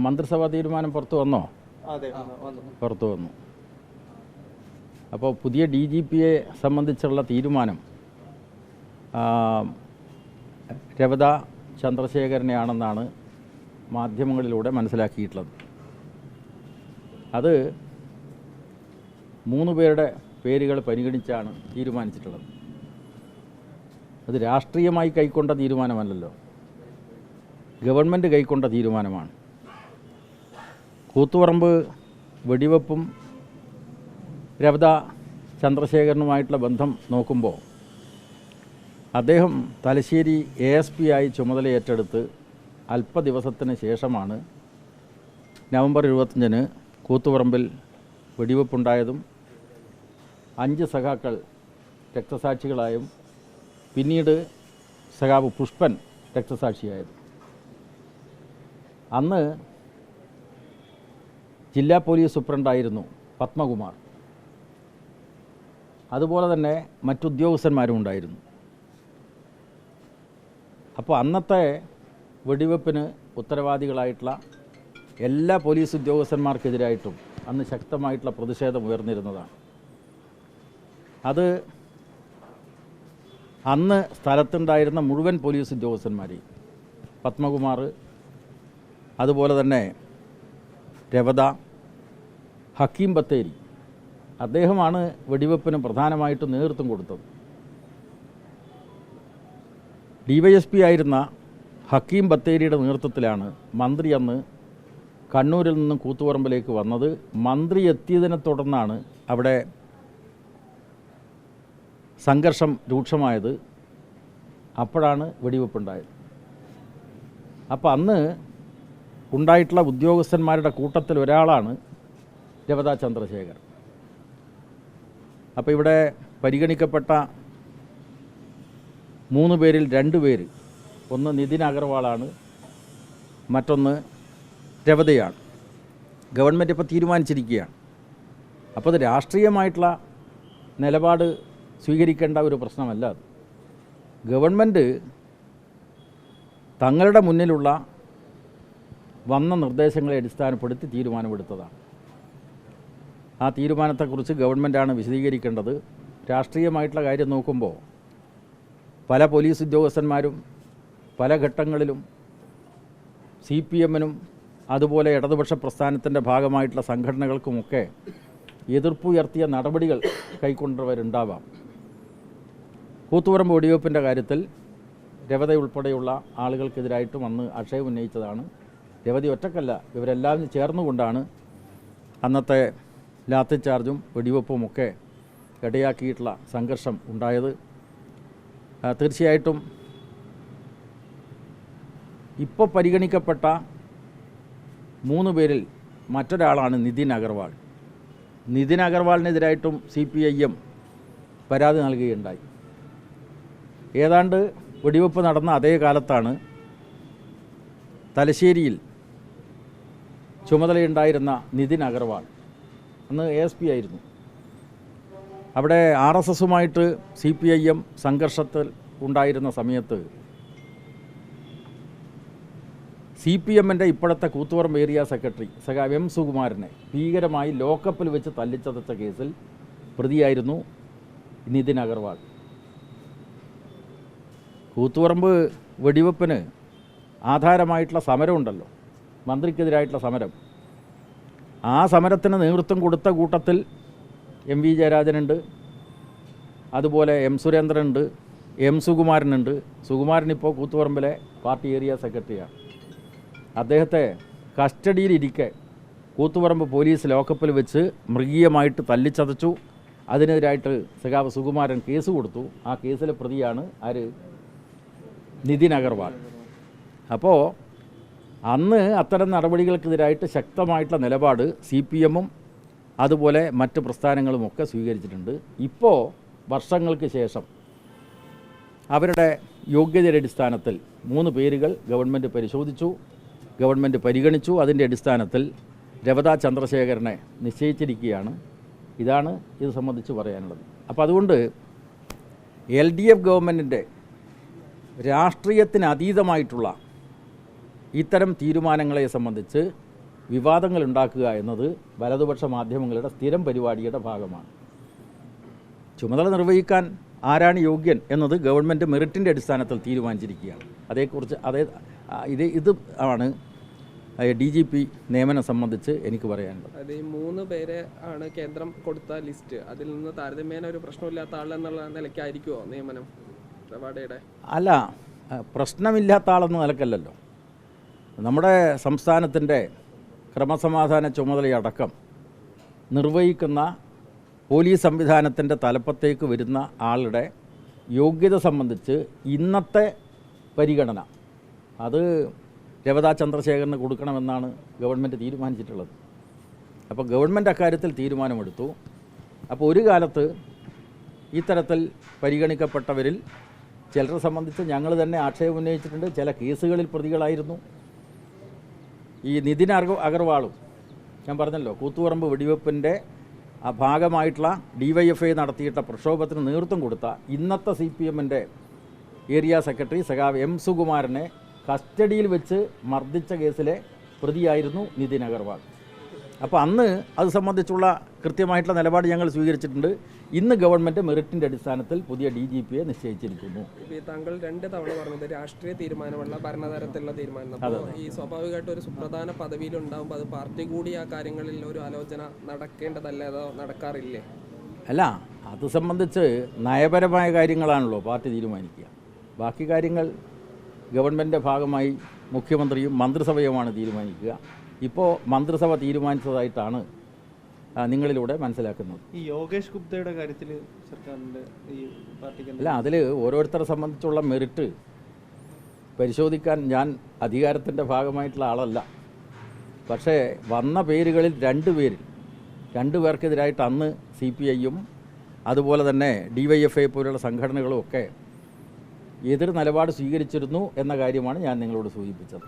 മന്ത്രിസഭാ തീരുമാനം പുറത്തു വന്നോ? പുറത്തു വന്നു. അപ്പോൾ പുതിയ DGPയെ സംബന്ധിച്ചുള്ള തീരുമാനം രവത ചന്ദ്രശേഖരനെയാണെന്നാണ് മാധ്യമങ്ങളിലൂടെ മനസ്സിലാക്കിയിട്ടുള്ളത്. അത് 3 പേരുടെ പേരുകൾ പരിഗണിച്ചാണ് തീരുമാനിച്ചിട്ടുള്ളത്. അത് രാഷ്ട്രീയമായി കൈക്കൊണ്ട തീരുമാനമല്ലല്ലോ, ഗവൺമെൻറ് കൈക്കൊണ്ട തീരുമാനമാണ്. കൂത്തുപറമ്പ് വെടിവെപ്പും രവത ചന്ദ്രശേഖരനുമായിട്ടുള്ള ബന്ധം നോക്കുമ്പോൾ അദ്ദേഹം തലശ്ശേരി ASP ആയി ചുമതല ഏറ്റെടുത്ത് അല്പ ദിവസത്തിന് ശേഷമാണ് നവംബർ 25-ന് കൂത്തുപറമ്പിൽ വെടിവെപ്പുണ്ടായതും 5 സഖാക്കൾ രക്തസാക്ഷികളായും പിന്നീട് സഖാവ് പുഷ്പൻ രക്തസാക്ഷിയായത്. അന്ന് ജില്ലാ പോലീസ് സൂപ്രണ്ടായിരുന്നു പത്മകുമാർ. അതുപോലെ തന്നെ മറ്റുദ്യോഗസ്ഥന്മാരും ഉണ്ടായിരുന്നു. അപ്പോൾ അന്നത്തെ വെടിവെപ്പിന് ഉത്തരവാദികളായിട്ടുള്ള എല്ലാ പോലീസ് ഉദ്യോഗസ്ഥന്മാർക്കെതിരായിട്ടും അന്ന് ശക്തമായിട്ടുള്ള പ്രതിഷേധം ഉയർന്നിരുന്നതാണ്. അത് അന്ന് സ്ഥലത്തുണ്ടായിരുന്ന മുഴുവൻ പോലീസ് ഉദ്യോഗസ്ഥന്മാരെയും, പത്മകുമാർ, അതുപോലെ തന്നെ രവത, ഹക്കീം ബത്തേരി, അദ്ദേഹമാണ് വെടിവെപ്പിന് പ്രധാനമായിട്ടും നേതൃത്വം കൊടുത്തത്. DYSP ആയിരുന്ന ഹക്കീം ബത്തേരിയുടെ നേതൃത്വത്തിലാണ് മന്ത്രി അന്ന് കണ്ണൂരിൽ നിന്നും കൂത്തുപറമ്പിലേക്ക് വന്നത്. മന്ത്രി എത്തിയതിനെ തുടർന്നാണ് അവിടെ സംഘർഷം രൂക്ഷമായത്. അപ്പോഴാണ് വെടിവെപ്പുണ്ടായത്. അപ്പോൾ അന്ന് ഉണ്ടായിട്ടുള്ള ഉദ്യോഗസ്ഥന്മാരുടെ കൂട്ടത്തിൽ ഒരാളാണ് രവത ചന്ദ്രശേഖർ. അപ്പോൾ ഇവിടെ പരിഗണിക്കപ്പെട്ട 3 പേരിൽ 2 പേര്, ഒന്ന് നിതിൻ അഗർവാളാണ്, മറ്റൊന്ന് രവതയാണ്. ഗവൺമെൻറ് ഇപ്പോൾ തീരുമാനിച്ചിരിക്കുകയാണ്. അപ്പോൾ അത് രാഷ്ട്രീയമായിട്ടുള്ള നിലപാട് സ്വീകരിക്കേണ്ട ഒരു പ്രശ്നമല്ല. അത് ഗവൺമെൻറ് തങ്ങളുടെ മുന്നിലുള്ള വന്ന നിർദ്ദേശങ്ങളെ അടിസ്ഥാനപ്പെടുത്തി തീരുമാനമെടുത്തതാണ്. ആ തീരുമാനത്തെക്കുറിച്ച് ഗവൺമെൻറ്റാണ് വിശദീകരിക്കേണ്ടത്. രാഷ്ട്രീയമായിട്ടുള്ള കാര്യം നോക്കുമ്പോൾ പല പോലീസ് ഉദ്യോഗസ്ഥന്മാരും പല ഘട്ടങ്ങളിലും CPM-നും അതുപോലെ ഇടതുപക്ഷ പ്രസ്ഥാനത്തിൻ്റെ ഭാഗമായിട്ടുള്ള സംഘടനകൾക്കുമൊക്കെ എതിർപ്പുയർത്തിയ നടപടികൾ കൈക്കൊണ്ടവരുണ്ടാവാം. കൂത്തുപറമ്പ് വെടിവെപ്പിൻ്റെ കാര്യത്തിൽ രവത ഉൾപ്പെടെയുള്ള ആളുകൾക്കെതിരായിട്ടും അന്ന് ആക്ഷേപം ഉന്നയിച്ചതാണ്. രവതി ഒറ്റക്കല്ല, ഇവരെല്ലാം ചേർന്നുകൊണ്ടാണ് അന്നത്തെ ലാത്തി ചാർജും വെടിവെപ്പുമൊക്കെ ഇടയാക്കിയിട്ടുള്ള സംഘർഷം ഉണ്ടായത്. തീർച്ചയായിട്ടും ഇപ്പോൾ പരിഗണിക്കപ്പെട്ട 3 പേരിൽ മറ്റൊരാളാണ് നിതിൻ അഗർവാൾ. നിതിൻ അഗർവാളിനെതിരായിട്ടും CPIM പരാതി നൽകുകയുണ്ടായി. ഏതാണ്ട് വെടിവെപ്പ് നടന്ന അതേ കാലത്താണ് തലശ്ശേരിയിൽ ചുമതലയുണ്ടായിരുന്ന നിതിൻ അഗർവാൾ, അന്ന് ASP ആയിരുന്നു, അവിടെ RSSുമായിട്ട് CPIM സംഘർഷത്തിൽ ഉണ്ടായിരുന്ന സമയത്ത് CPM-ൻ്റെ ഇപ്പോഴത്തെ കൂത്തുപറമ്പ് ഏരിയ സെക്രട്ടറി സഖാവ് M. സുകുമാരനെ ഭീകരമായി ലോക്കപ്പിൽ വെച്ച് തല്ലിച്ചതച്ച കേസിൽ പ്രതിയായിരുന്നു നിതിൻ അഗർവാൾ. കൂത്തുപറമ്പ് വെടിവെപ്പിന് ആധാരമായിട്ടുള്ള സമരമുണ്ടല്ലോ, മന്ത്രിക്കെതിരായിട്ടുള്ള സമരം. ആ സമരത്തിന് നേതൃത്വം കൊടുത്ത കൂട്ടത്തിൽ MV ജയരാജനുണ്ട്, അതുപോലെ M. സുരേന്ദ്രനുണ്ട്, M. സുകുമാരനുണ്ട്. സുകുമാരനിപ്പോൾ കൂത്തുപറമ്പിലെ പാർട്ടി ഏരിയ സെക്രട്ടറിയാണ്. അദ്ദേഹത്തെ കസ്റ്റഡിയിലിരിക്കെ കൂത്തുപറമ്പ് പോലീസ് ലോക്കപ്പിൽ വെച്ച് മൃഗീയമായിട്ട് തല്ലിച്ചതച്ചു. അതിനെതിരായിട്ട് സഖാവ് സുകുമാരൻ കേസ് കൊടുത്തു. ആ കേസിലെ പ്രതിയാണ് ആര്? നിതിൻ അഗർവാൾ. അപ്പോൾ അന്ന് അത്തരം നടപടികൾക്കെതിരായിട്ട് ശക്തമായിട്ടുള്ള നിലപാട് CPM-ഉം അതുപോലെ മറ്റ് പ്രസ്ഥാനങ്ങളുമൊക്കെ സ്വീകരിച്ചിട്ടുണ്ട്. ഇപ്പോൾ വർഷങ്ങൾക്ക് ശേഷം അവരുടെ യോഗ്യതയുടെ അടിസ്ഥാനത്തിൽ 3 പേരുകൾ ഗവൺമെൻറ് പരിശോധിച്ചു, ഗവൺമെൻറ് പരിഗണിച്ചു. അതിൻ്റെ അടിസ്ഥാനത്തിൽ രവത ചന്ദ്രശേഖരനെ നിശ്ചയിച്ചിരിക്കുകയാണ്. ഇതാണ് ഇത് സംബന്ധിച്ച് പറയാനുള്ളത്. അപ്പോൾ അതുകൊണ്ട് LDF ഗവൺമെൻറ്റിൻ്റെ രാഷ്ട്രീയത്തിന് അതീതമായിട്ടുള്ള ഇത്തരം തീരുമാനങ്ങളെ സംബന്ധിച്ച് വിവാദങ്ങൾ ഉണ്ടാക്കുക എന്നത് വലതുപക്ഷ മാധ്യമങ്ങളുടെ സ്ഥിരം പരിപാടിയുടെ ഭാഗമാണ്. ചുമതല നിർവഹിക്കാൻ ആരാണ് യോഗ്യൻ എന്നത് ഗവൺമെൻറ് മെറിറ്റിൻ്റെ അടിസ്ഥാനത്തിൽ തീരുമാനിച്ചിരിക്കുകയാണ്. അതേക്കുറിച്ച് ഇത് ആണ് DGP നിയമനം സംബന്ധിച്ച് എനിക്ക് പറയാനുള്ളത്. അത് ഈ 3 പേരെ ആണ് കേന്ദ്രം കൊടുത്ത ലിസ്റ്റ്, അതിൽ നിന്ന് താരതമ്യേന ഒരു പ്രശ്നമില്ലാത്ത ആളെന്നുള്ള നിലയ്ക്കായിരിക്കുമോ നിയമനം റവാഡയുടെ? അല്ല, പ്രശ്നമില്ലാത്ത ആളെന്ന നിലക്കല്ലല്ലോ. നമ്മുടെ സംസ്ഥാനത്തിൻ്റെ ക്രമസമാധാന ചുമതലയടക്കം നിർവഹിക്കുന്ന പോലീസ് സംവിധാനത്തിൻ്റെ തലപ്പത്തേക്ക് വരുന്ന ആളുടെ യോഗ്യത സംബന്ധിച്ച് ഇന്നത്തെ പരിഗണന അത് രവതാ ചന്ദ്രശേഖരന് കൊടുക്കണമെന്നാണ് ഗവൺമെൻറ് തീരുമാനിച്ചിട്ടുള്ളത്. അപ്പോൾ ഗവൺമെൻറ് അക്കാര്യത്തിൽ തീരുമാനമെടുത്തു. അപ്പോൾ ഒരു കാലത്ത് ഇത്തരത്തിൽ പരിഗണിക്കപ്പെട്ടവരിൽ ചിലരെ സംബന്ധിച്ച് ഞങ്ങൾ തന്നെ ആക്ഷേപം ഉന്നയിച്ചിട്ടുണ്ട്. ചില കേസുകളിൽ പ്രതികളായിരുന്നു. ഈ നിതിൻ അഗർവാളും ഞാൻ പറഞ്ഞല്ലോ, കൂത്തുപറമ്പ് വെടിവെപ്പിൻ്റെ ഭാഗമായിട്ടുള്ള DYFI നടത്തിയിട്ട പ്രക്ഷോഭത്തിന് നേതൃത്വം കൊടുത്ത ഇന്നത്തെ CPMൻ്റെ ഏരിയ സെക്രട്ടറി സഖാവ് M സുകുമാരനെ കസ്റ്റഡിയിൽ വെച്ച് മർദ്ദിച്ച കേസിലെ പ്രതിയായിരുന്നു നിതിൻ അഗർവാൾ. അപ്പോൾ അന്ന് അത് സംബന്ധിച്ചുള്ള കൃത്യമായിട്ടുള്ള നിലപാട് ഞങ്ങൾ സ്വീകരിച്ചിട്ടുണ്ട്. ഇന്ന് ഗവൺമെൻറ് മെറിറ്റിൻ്റെ അടിസ്ഥാനത്തിൽ പുതിയ DGPയെ നിശ്ചയിച്ചിരിക്കുന്നു. താങ്കൾ 2 തവണ പറഞ്ഞത് രാഷ്ട്രീയ തീരുമാനമല്ല ഭരണതരത്തിലുള്ള തീരുമാനം. അപ്പോൾ ഈ സ്വാഭാവികമായിട്ട് ഒരു സുപ്രധാന പദവിയിലുണ്ടാകുമ്പോൾ അത് പാർട്ടി കൂടി ആ കാര്യങ്ങളിൽ ഒരു ആലോചന നടക്കേണ്ടതല്ലേ, അതോ നടക്കാറില്ലേ? അല്ല, അത് സംബന്ധിച്ച് നയപരമായ കാര്യങ്ങളാണല്ലോ പാർട്ടി തീരുമാനിക്കുക. ബാക്കി കാര്യങ്ങൾ ഗവൺമെൻറ്റിൻ്റെ ഭാഗമായി മുഖ്യമന്ത്രിയും മന്ത്രിസഭയുമാണ് തീരുമാനിക്കുക. ഇപ്പോൾ മന്ത്രിസഭ തീരുമാനിച്ചതായിട്ടാണ് നിങ്ങളിലൂടെ മനസ്സിലാക്കുന്നത്. ഈ യോഗേഷ് ഗുപ്തയുടെ കാര്യത്തിൽ സർക്കാരിൻ്റെ ഈ പാർട്ടിക്ക് അല്ല, അതിൽ ഓരോരുത്തരെ സംബന്ധിച്ചുള്ള മെറിറ്റ് പരിശോധിക്കാൻ ഞാൻ അധികാരത്തിൻ്റെ ഭാഗമായിട്ടുള്ള ആളല്ല. പക്ഷേ വന്ന പേരുകളിൽ 2 പേർക്കെതിരായിട്ട് അന്ന് CPIയും അതുപോലെ തന്നെ DYFI പോലുള്ള സംഘടനകളും ഒക്കെ എതിർ നിലപാട് സ്വീകരിച്ചിരുന്നു എന്ന കാര്യമാണ് ഞാൻ നിങ്ങളോട് സൂചിപ്പിച്ചത്.